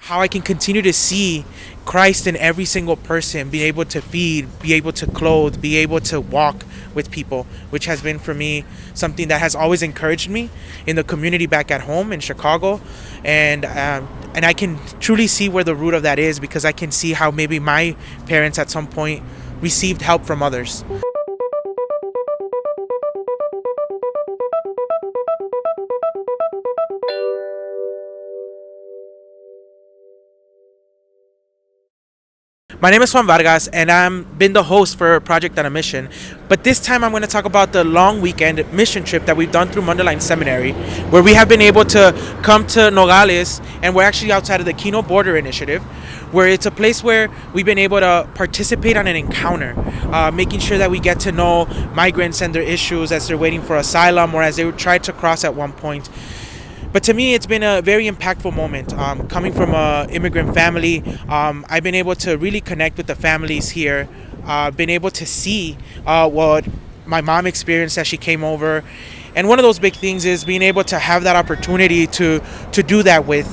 how I can continue to see Christ in every single person, be able to feed, be able to clothe, be able to walk with people, which has been for me something that has always encouraged me in the community back at home in Chicago. And I can truly see where the root of that is, because I can see how maybe my parents at some point received help from others. My name is Juan Vargas, and I've been the host for Project on a Mission. But this time I'm going to talk about the long weekend mission trip that we've done through Mundelein Seminary, where we have been able to come to Nogales, and we're actually outside of the Kino Border Initiative, where it's a place where we've been able to participate on an encounter, making sure that we get to know migrants and their issues as they're waiting for asylum or as they tried to cross at one point. But to me, it's been a very impactful moment. Coming from an immigrant family, I've been able to really connect with the families here. Been able to see what my mom experienced as she came over. And one of those big things is being able to have that opportunity to do that with,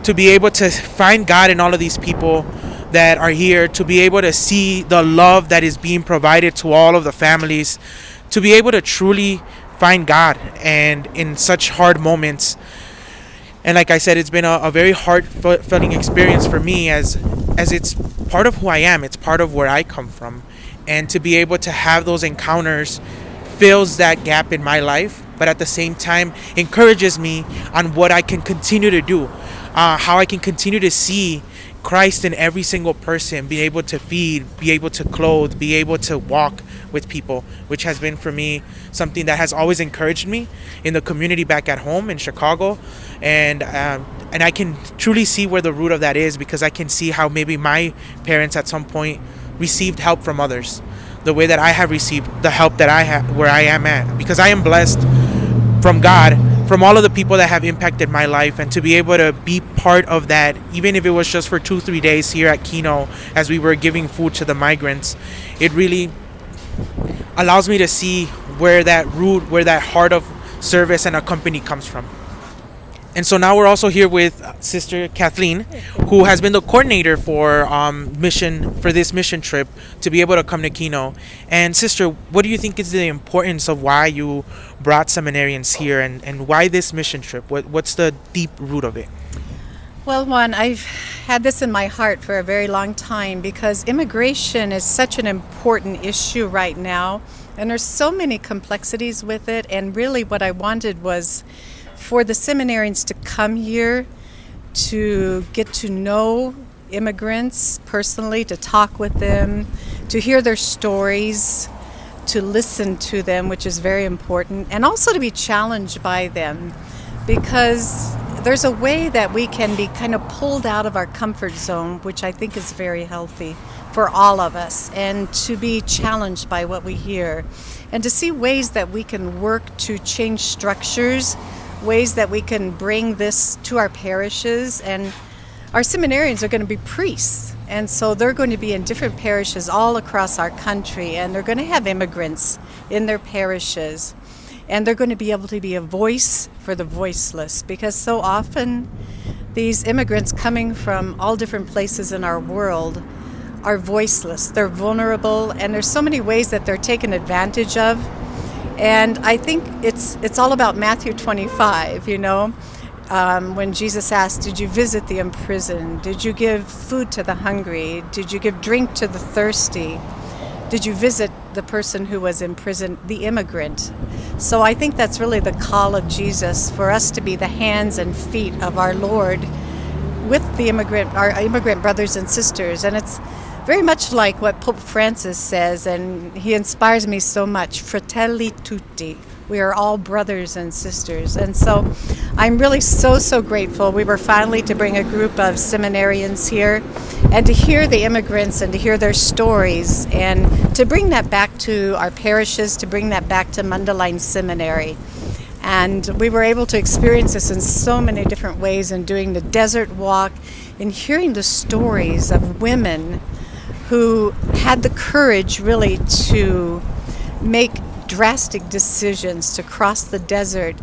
to be able to find God in all of these people that are here, to be able to see the love that is being provided to all of the families, to be able to truly find God and in such hard moments. And like I said, it's been a very heartfelt experience for me, as it's part of who I am. It's part of where I come from. And to be able to have those encounters fills that gap in my life, but at the same time encourages me on what I can continue to do, how I can continue to see Christ in every single person, be able to feed, be able to clothe, be able to walk with people, which has been for me something that has always encouraged me in the community back at home in Chicago. And I can truly see where the root of that is, because I can see how maybe my parents at some point received help from others, the way that I have received the help that I have where I am at, because I am blessed from God, from all of the people that have impacted my life, and to be able to be part of that, even if it was just for 2-3 days here at Kino as we were giving food to the migrants. It really allows me to see where that root, where that heart of service and a company comes from. And so now we're also here with Sister Kathleen, who has been the coordinator for this mission trip to be able to come to Kino. And Sister, what do you think is the importance of why you brought seminarians here, and why this mission trip? What's the deep root of it? Well, Juan, I've had this in my heart for a very long time, because immigration is such an important issue right now, and there's so many complexities with it. And really what I wanted was for the seminarians to come here, to get to know immigrants personally, to talk with them, to hear their stories, to listen to them, which is very important, and also to be challenged by them, because there's a way that we can be kind of pulled out of our comfort zone, which I think is very healthy for all of us, and to be challenged by what we hear, and to see ways that we can work to change structures, ways that we can bring this to our parishes. And our seminarians are going to be priests, and so they're going to be in different parishes all across our country, and they're going to have immigrants in their parishes, and they're going to be able to be a voice for the voiceless, because so often these immigrants coming from all different places in our world are voiceless. They're vulnerable, and there's so many ways that they're taken advantage of. And I think it's all about Matthew 25, when Jesus asked, did you visit the imprisoned? Did you give food to the hungry? Did you give drink to the thirsty? Did you visit the person who was in prison, the immigrant? So I think that's really the call of Jesus, for us to be the hands and feet of our Lord with our immigrant brothers and sisters. And it's very much like what Pope Francis says, and he inspires me so much, fratelli tutti. We are all brothers and sisters. And so I'm really so grateful. We were finally to bring a group of seminarians here, and to hear the immigrants and to hear their stories, and to bring that back to our parishes, to bring that back to Mundelein Seminary. And we were able to experience this in so many different ways, in doing the desert walk, in hearing the stories of women who had the courage really to make drastic decisions to cross the desert,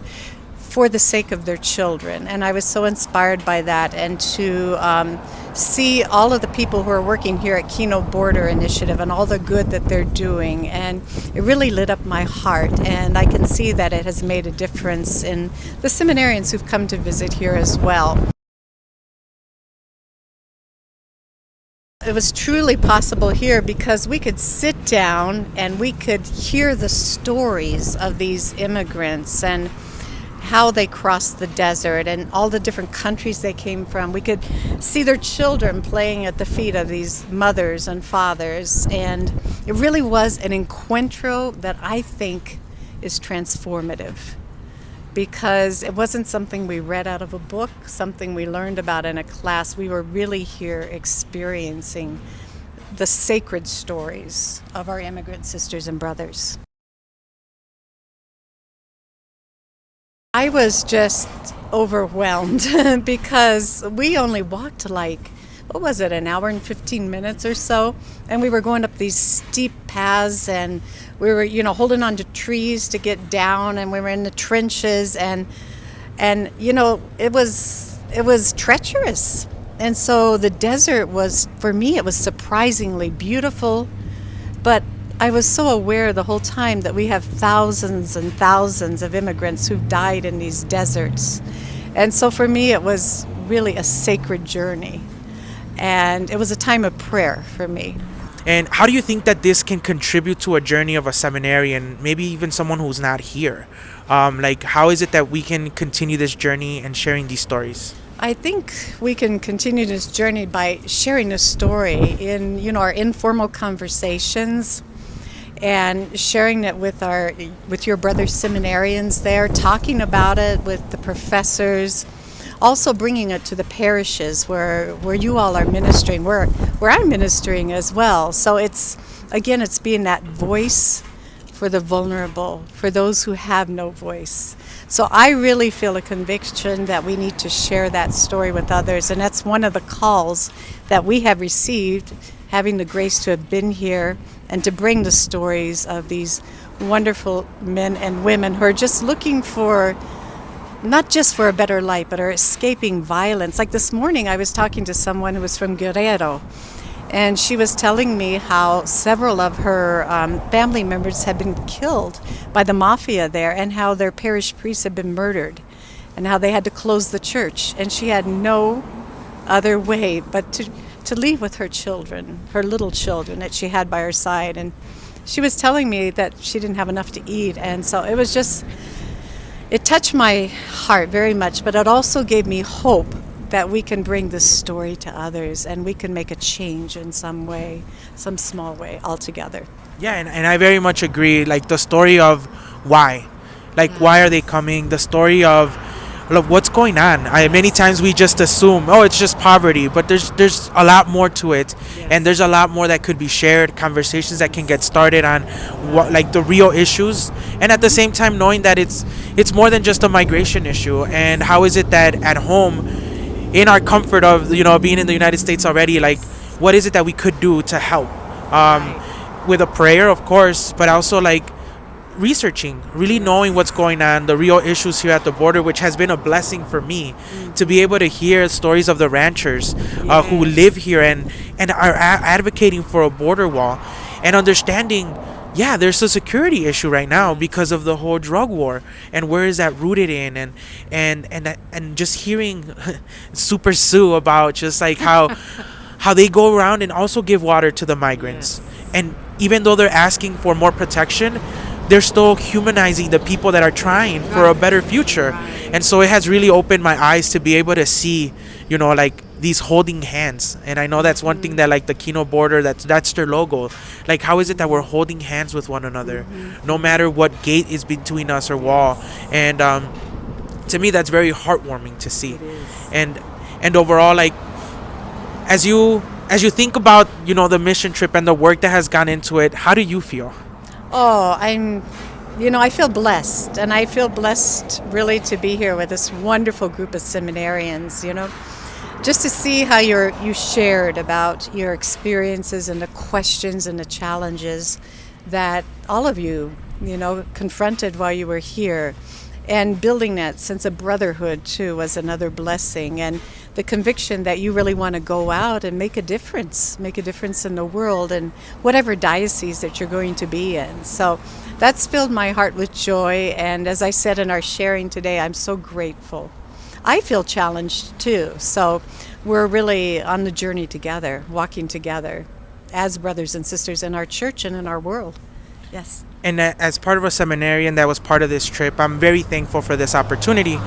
for the sake of their children. And I was so inspired by that, and to see all of the people who are working here at Kino Border Initiative and all the good that they're doing. And it really lit up my heart, and I can see that it has made a difference in the seminarians who've come to visit here as well. It was truly possible here because we could sit down and we could hear the stories of these immigrants and how they crossed the desert and all the different countries they came from. We could see their children playing at the feet of these mothers and fathers, and it really was an encuentro that I think is transformative, because it wasn't something we read out of a book, something we learned about in a class. We were really here experiencing the sacred stories of our immigrant sisters and brothers. I was just overwhelmed because we only walked like, what was it, an hour and 15 minutes or so, and we were going up these steep paths, and we were, holding on to trees to get down, and we were in the trenches, and it was treacherous. And so the desert was, for me, it was surprisingly beautiful, but I was so aware the whole time that we have thousands and thousands of immigrants who've died in these deserts. And so for me, it was really a sacred journey. And it was a time of prayer for me. And how do you think that this can contribute to a journey of a seminarian, maybe even someone who's not here? How is it that we can continue this journey and sharing these stories? I think we can continue this journey by sharing a story in, our informal conversations, and sharing it with your brother seminarians there, talking about it with the professors, also bringing it to the parishes where you all are ministering, where I'm ministering as well. So it's being that voice for the vulnerable, for those who have no voice. So I really feel a conviction that we need to share that story with others, and that's one of the calls that we have received, having the grace to have been here and to bring the stories of these wonderful men and women who are just looking for, not just for a better life, but are escaping violence. Like this morning, I was talking to someone who was from Guerrero, and she was telling me how several of her family members had been killed by the mafia there, and how their parish priests had been murdered, and how they had to close the church. And she had no other way but to leave with her children, her little children that she had by her side. And she was telling me that she didn't have enough to eat. And so it was just, it touched my heart very much, but it also gave me hope that we can bring this story to others and we can make a change in some way, some small way altogether. Yeah, and I very much agree. Like the story of why. Why are they coming? The story of what's going on. Many times we just assume, it's just poverty, but there's a lot more to it. Yes. And there's a lot more that could be shared, conversations that can get started on the real issues, and at the same time knowing that it's more than just a migration issue. And how is it that at home, in our comfort of being in the United States already, what is it that we could do to help, with a prayer, of course, but also researching, really knowing what's going on, the real issues here at the border, which has been a blessing for me to be able to hear stories of the ranchers who live here and are advocating for a border wall, and understanding, there's a security issue right now because of the whole drug war, and where is that rooted in, and just hearing Super Sue about just how they go around and also give water to the migrants. Yes. And even though they're asking for more protection, they're still humanizing the people that are trying for a better future. And so it has really opened my eyes to be able to see, these holding hands. And I know that's one thing that the Kino Border, that's their logo. How is it that we're holding hands with one another, no matter what gate is between us or wall? And to me, that's very heartwarming to see. And overall, as you think about, the mission trip and the work that has gone into it, how do you feel? Oh, I feel blessed, and I feel blessed really to be here with this wonderful group of seminarians, just to see how you shared about your experiences and the questions and the challenges that all of you, confronted while you were here. And building that sense of brotherhood, too, was another blessing. And the conviction that you really want to go out and make a difference in the world and whatever diocese that you're going to be in. So that's filled my heart with joy. And as I said in our sharing today, I'm so grateful. I feel challenged, too. So we're really on the journey together, walking together as brothers and sisters in our church and in our world. Yes. And as part of a seminarian that was part of this trip, I'm very thankful for this opportunity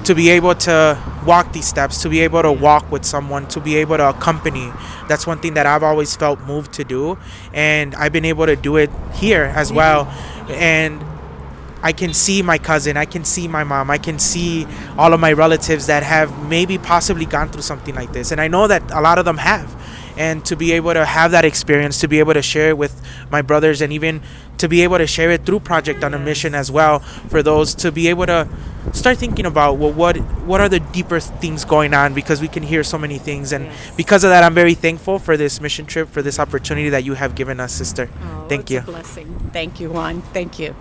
to be able to walk these steps, to be able to walk with someone, to be able to accompany. That's one thing that I've always felt moved to do, and I've been able to do it here as well. And I can see my cousin, I can see my mom, I can see all of my relatives that have maybe possibly gone through something like this, and I know that a lot of them have. And to be able to have that experience, to be able to share it with my brothers, and even to be able to share it through Project on a Mission as well, for those to be able to start thinking about, well, what are the deeper things going on, because we can hear so many things. And because of that, I'm very thankful for this mission trip, for this opportunity that you have given us, sister. Thank you. It's a blessing. Thank you, Juan. Thank you.